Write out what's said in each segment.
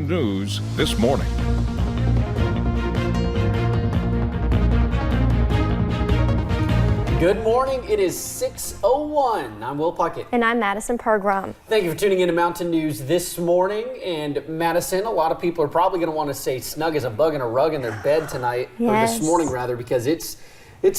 Mountain News This Morning. Good morning. It is 6:01. I'm Will Puckett. And I'm Madison Pergrum. Thank you for tuning in to Mountain News This Morning. And Madison, a lot of people are probably going to want to stay snug as a bug in a rug in their bed tonight, yes. or this morning rather, because it's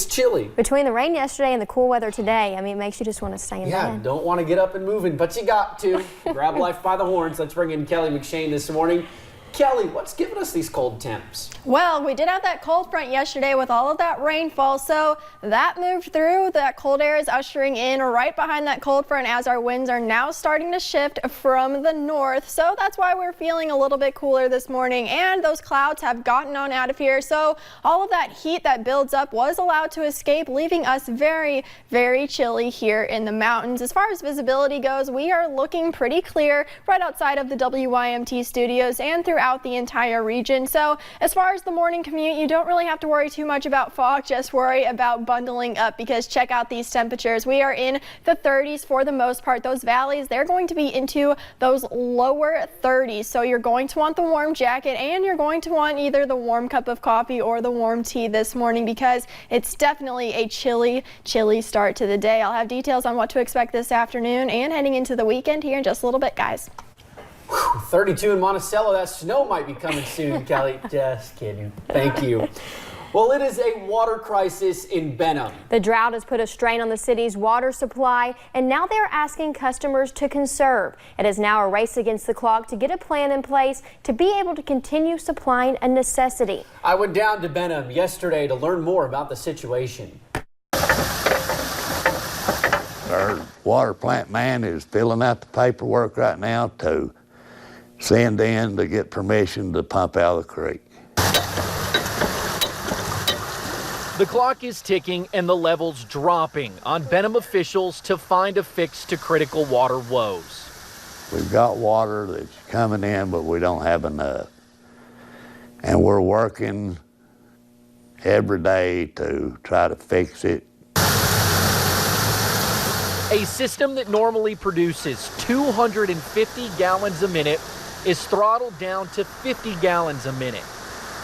chilly. Between the rain yesterday and the cool weather today, I mean, it makes you just want to stay in bed. Yeah, don't want to get up and moving, but you got to. Grab life by the horns. Let's bring in Kelly McShane this morning. Kelly, what's giving us these cold temps? Well, we did have that cold front yesterday with all of that rainfall, so that moved through. That cold air is ushering in right behind that cold front as our winds are now starting to shift from the north. So that's why we're feeling a little bit cooler this morning, and those clouds have gotten on out of here. So all of that heat that builds up was allowed to escape, leaving us very, very chilly here in the mountains. As far as visibility goes, we are looking pretty clear right outside of the WYMT studios and throughout the entire region. So as far as the morning commute, you don't really have to worry too much about fog, just worry about bundling up, because check out these temperatures. We are in the 30s for the most part. Those valleys, they're going to be into those lower 30s. So you're going to want the warm jacket, and you're going to want either the warm cup of coffee or the warm tea this morning, because it's definitely a chilly start to the day. I'll have details on what to expect this afternoon and heading into the weekend here in just a little bit, guys. 32 in Monticello. That snow might be coming soon, Kelly. Just kidding. Thank you. Well, it is a water crisis in Benham. The drought has put a strain on the city's water supply, and now they're asking customers to conserve. It is now a race against the clock to get a plan in place to be able to continue supplying a necessity. I went down to Benham yesterday to learn more about the situation. Our water plant man is filling out the paperwork right now to send in to get permission to pump out of the creek. The clock is ticking and the levels dropping on Benham officials to find a fix to critical water woes. We've got water that's coming in, but we don't have enough. And we're working every day to try to fix it. A system that normally produces 250 gallons a minute is throttled down to 50 gallons a minute.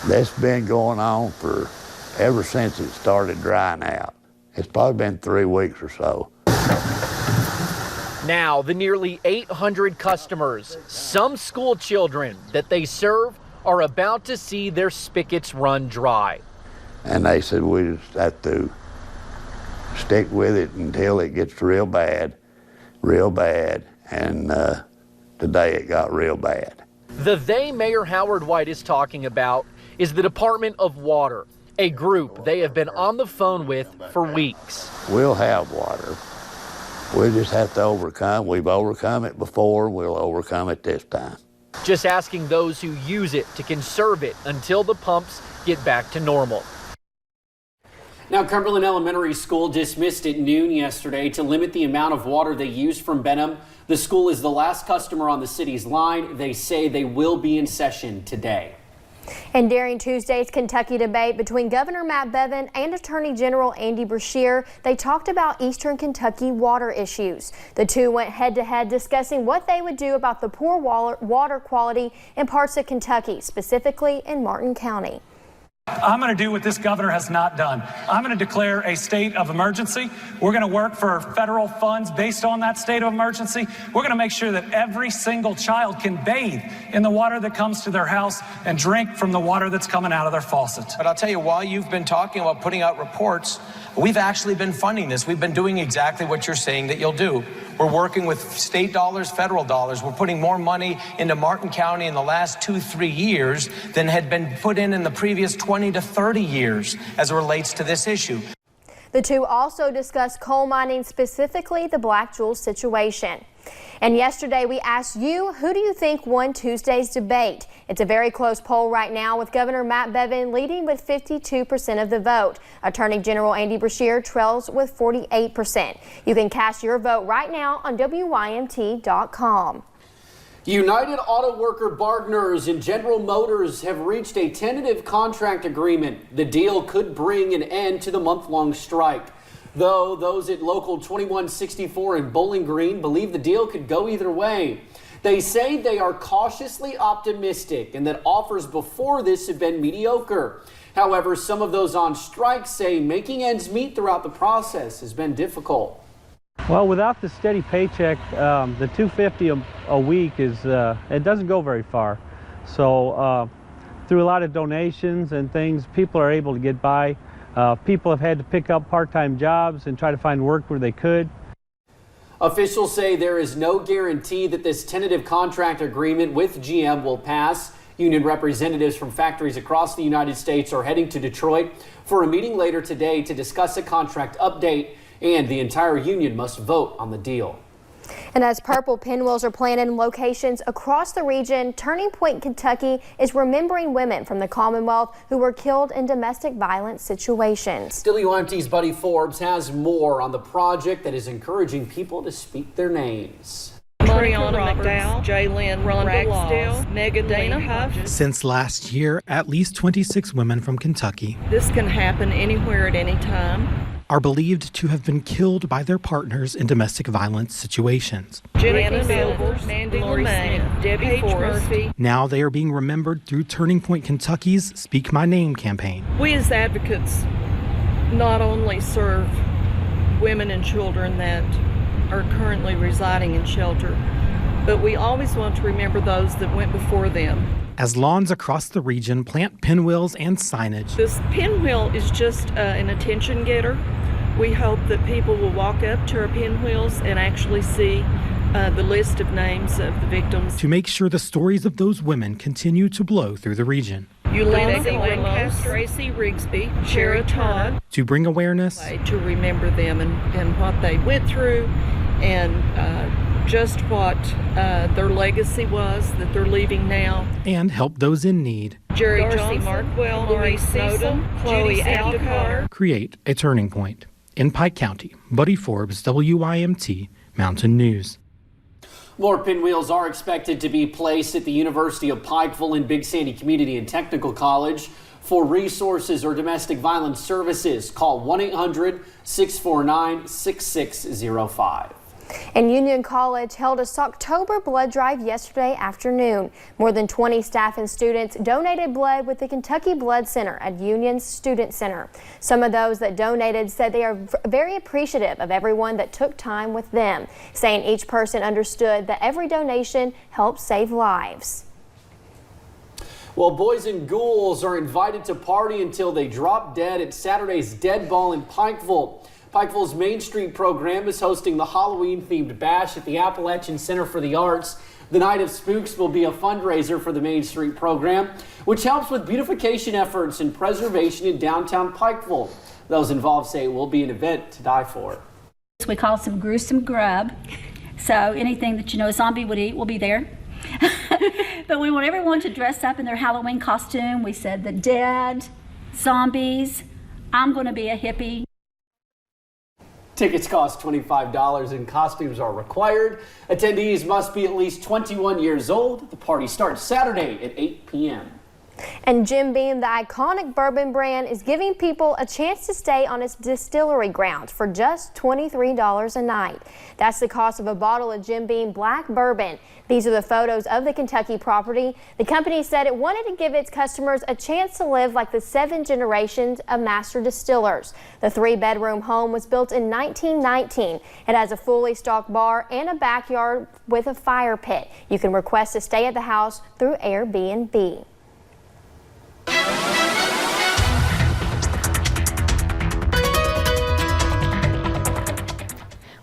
That's been going on for ever since it started drying out. It's probably been 3 weeks or so. Now, the nearly 800 customers, some school children that they serve, are about to see their spigots run dry. And they said we just have to stick with it until it gets real bad, and today it got real bad. The they Mayor Howard White is talking about is the Department of Water, a group they have been on the phone with for weeks. We'll have water. We just have to overcome. We've overcome it before. We'll overcome it this time. Just asking those who use it to conserve it until the pumps get back to normal. Now, Cumberland Elementary School dismissed at noon yesterday to limit the amount of water they use from Benham. The school is the last customer on the city's line. They say they will be in session today. And during Tuesday's Kentucky debate between Governor Matt Bevin and Attorney General Andy Beshear, they talked about Eastern Kentucky water issues. The two went head-to-head discussing what they would do about the poor water quality in parts of Kentucky, specifically in Martin County. I'm going to do what this governor has not done. I'm going to declare a state of emergency. We're going to work for federal funds based on that state of emergency. We're going to make sure that every single child can bathe in the water that comes to their house and drink from the water that's coming out of their faucet. But I'll tell you, while you've been talking about putting out reports, we've actually been funding this. We've been doing exactly what you're saying that you'll do. We're working with state dollars, federal dollars. We're putting more money into Martin County in the last 2-3 years than had been put in the previous 20 to 30 years as it relates to this issue. The two also discussed coal mining, specifically the Black Jewel situation. And yesterday we asked you, who do you think won Tuesday's debate? It's a very close poll right now, with Governor Matt Bevin leading with 52% of the vote. Attorney General Andy Beshear trails with 48%. You can cast your vote right now on WYMT.com. United Auto Worker Partners and General Motors have reached a tentative contract agreement. The deal could bring an end to the month-long strike. Though those at Local 2164 in Bowling Green believe the deal could go either way. They say they are cautiously optimistic and that offers before this have been mediocre. However, some of those on strike say making ends meet throughout the process has been difficult. Well, without the steady paycheck, the $250 a week is it doesn't go very far. So through a lot of donations and things, people are able to get by. People have had to pick up part-time jobs and try to find work where they could. Officials say there is no guarantee that this tentative contract agreement with GM will pass. Union representatives from factories across the United States are heading to Detroit for a meeting later today to discuss a contract update, and the entire union must vote on the deal. And as purple pinwheels are planted in locations across the region, Turning Point Kentucky is remembering women from the Commonwealth who were killed in domestic violence situations. WYMT's Buddy Forbes has more on the project that is encouraging people to speak their names. Triana McDowell, Jaylynn Ragsdale, Megadana Huff. Since last year, at least 26 women from Kentucky This can happen anywhere at any time. are believed to have been killed by their partners in domestic violence situations. Jennifer Silvers, Mandy Lemaine, Debbie Murphy. Now they are being remembered through Turning Point Kentucky's Speak My Name campaign. We as advocates not only serve women and children that are currently residing in shelter, but we always want to remember those that went before them. As lawns across the region plant pinwheels and signage, This pinwheel is just an attention getter. We hope that people will walk up to our pinwheels and actually see the list of names of the victims. to make sure the stories of those women continue to blow through the region. Ulysses Ramos, Tracy Rigsby, Shara Todd, To bring awareness to remember them and what they went through and just what their legacy was that they're leaving now. and help those in need Jerry Johnson, Markwell, Louise Snowden, Chloe Aldecar. create a turning point. In Pike County, Buddy Forbes, WYMT Mountain News. More pinwheels are expected to be placed at the University of Pikeville and Big Sandy Community and Technical College. For resources or domestic violence services, call 1-800-649-6605. And Union College held a Socktober blood drive yesterday afternoon. More than 20 staff and students donated blood with the Kentucky Blood Center at Union's Student Center. Some of those that donated said they are very appreciative of everyone that took time with them, saying each person understood that every donation helps save lives. Well, boys and ghouls are invited to party until they drop dead at Saturday's Dead Ball in Pikeville. Pikeville's Main Street program is hosting the Halloween-themed bash at the Appalachian Center for the Arts. The Night of Spooks will be a fundraiser for the Main Street program, which helps with beautification efforts and preservation in downtown Pikeville. Those involved say it will be an event to die for. We call some gruesome grub. So anything that a zombie would eat will be there. But we want everyone to dress up in their Halloween costume. We said the dead, zombies, I'm going to be a hippie. Tickets cost $25 and costumes are required. Attendees must be at least 21 years old. The party starts Saturday at 8 p.m. And Jim Beam, the iconic bourbon brand, is giving people a chance to stay on its distillery grounds for just $23 a night. That's the cost of a bottle of Jim Beam Black Bourbon. These are the photos of the Kentucky property. The company said it wanted to give its customers a chance to live like the 7 generations of master distillers. The 3-bedroom home was built in 1919. It has a fully stocked bar and a backyard with a fire pit. You can request to stay at the house through Airbnb.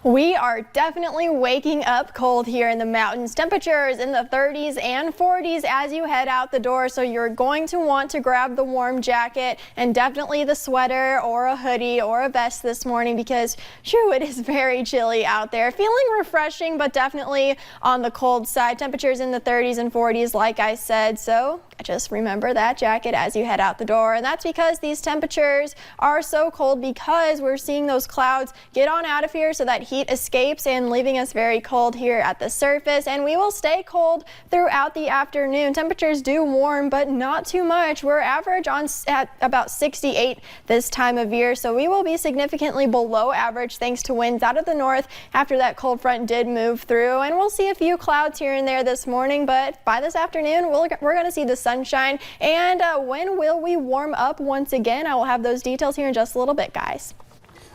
We are definitely waking up cold here in the mountains. Temperatures in the 30s and 40s as you head out the door, so you're going to want to grab the warm jacket and definitely the sweater or a hoodie or a vest this morning because, shoo, it is very chilly out there. Feeling refreshing, but definitely on the cold side. Temperatures in the 30s and 40s, like I said, so just remember that jacket as you head out the door. And that's because these temperatures are so cold because we're seeing those clouds get on out of here so that heat escapes and leaving us very cold here at the surface. And we will stay cold throughout the afternoon. Temperatures do warm, but not too much. We're average at about 68 this time of year, so we will be significantly below average thanks to winds out of the north after that cold front did move through. And we'll see a few clouds here and there this morning, but by this afternoon we're going to see the sunshine. And when will we warm up once again? I will have those details here in just a little bit, guys.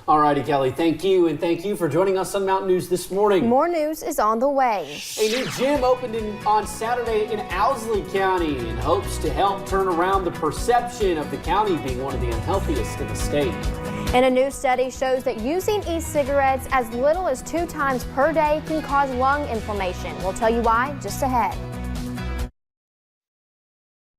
All righty, Kelly, thank you, and thank you for joining us on Mountain News this morning. More news is on the way. A new gym opened on Saturday in Owsley County in hopes to help turn around the perception of the county being one of the unhealthiest in the state. And a new study shows that using e-cigarettes as little as 2 times per day can cause lung inflammation. We'll tell you why just ahead.